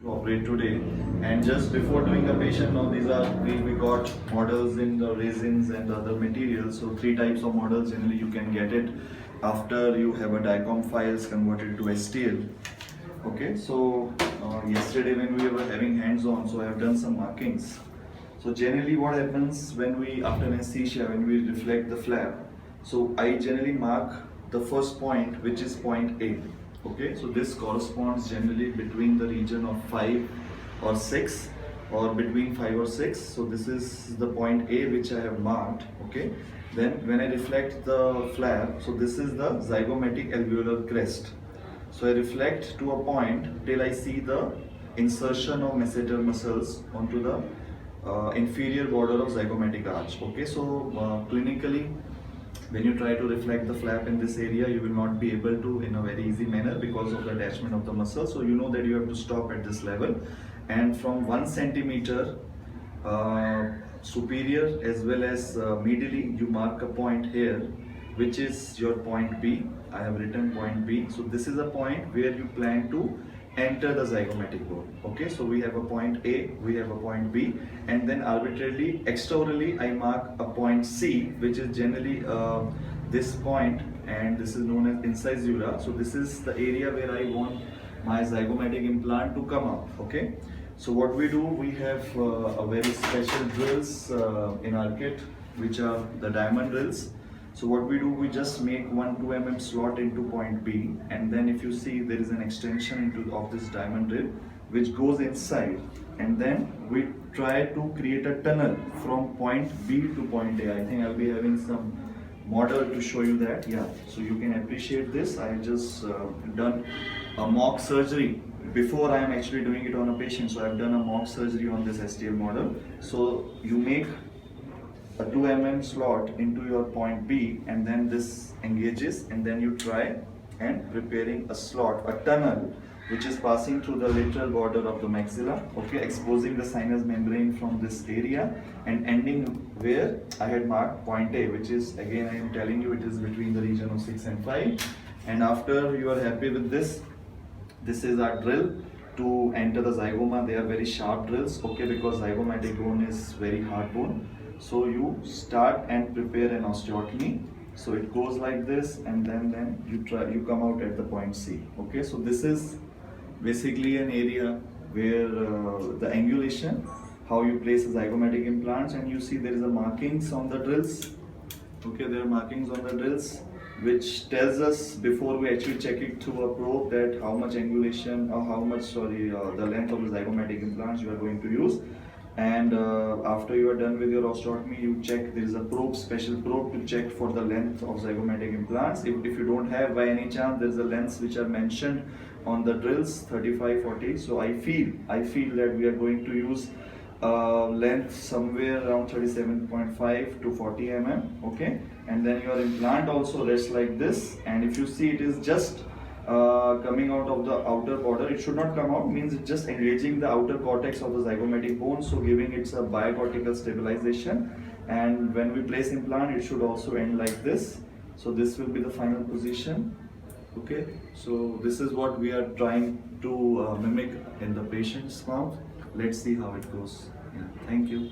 To operate today. And just before doing a patient, now these are we got models in the resins and other materials. So three types of models generally you can get it after you have a DICOM files converted to STL. Okay, so yesterday when we were having hands-on, so I have done some markings. So generally what happens when we, after anesthesia, when we reflect the flap, so I generally mark the first point, which is point A. Okay, so this corresponds generally between the region of 5 or 6 or between 5 or 6. So this is the point A which I have marked. Okay, then when I reflect the flap, so this is the zygomatic alveolar crest. So I reflect to a point till I see the insertion of masseter muscles onto the inferior border of zygomatic arch. Okay, so clinically, when you try to reflect the flap in this area, you will not be able to in a very easy manner because of the attachment of the muscle. So you know that you have to stop at this level, and from 1 centimeter superior as well as medially, you mark a point here, which is your point B. I have written point B. So this is a point where you plan to enter the zygomatic bone. Okay, so we have a point A, we have a point B, and then arbitrarily extraorally I mark a point C, which is generally this point, and this is known as incisura. So this is the area where I want my zygomatic implant to come out. Okay, so what we do, we have a very special drills in our kit, which are the diamond drills. So what we do, we just make 2 mm slot into point B, and then if you see, there is an extension of this diamond drill which goes inside, and then we try to create a tunnel from point B to point A. I think I'll be having some model to show you that. Yeah, so you can appreciate this. I just done a mock surgery before I am actually doing it on a patient. So I've done a mock surgery on this STL model. So you make a 2 mm slot into your point B, and then this engages, and then you try and preparing a slot, a tunnel, which is passing through the lateral border of the maxilla, okay, exposing the sinus membrane from this area and ending where I had marked point A, which is, again I am telling you, it is between the region of 6 and 5. And after you are happy with this, this is our drill to enter the zygoma. They are very sharp drills, okay, because zygomatic bone is very hard bone. So you start and prepare an osteotomy. So it goes like this, and then you come out at the point C. Okay, so this is basically an area where the angulation, how you place the zygomatic implants, and you see there is a markings on the drills. Okay, there are markings on the drills which tells us before we actually check it through a probe that how much angulation or how much the length of the zygomatic implants you are going to use. And after you are done with your osteotomy, you check, there is a probe, special probe to check for the length of zygomatic implants. If you don't have by any chance, there is a lengths which are mentioned on the drills, 35, 40. So I feel that we are going to use length somewhere around 37.5 to 40 mm. Okay, and then your implant also rests like this, and if you see, it is just coming out of the outer border. It should not come out, means it's just engaging the outer cortex of the zygomatic bone, so giving it a biocortical stabilization. And when we place implant, it should also end like this. So this will be the final position. Okay, so this is what we are trying to mimic in the patient's mouth. Let's see how it goes. Yeah. Thank you.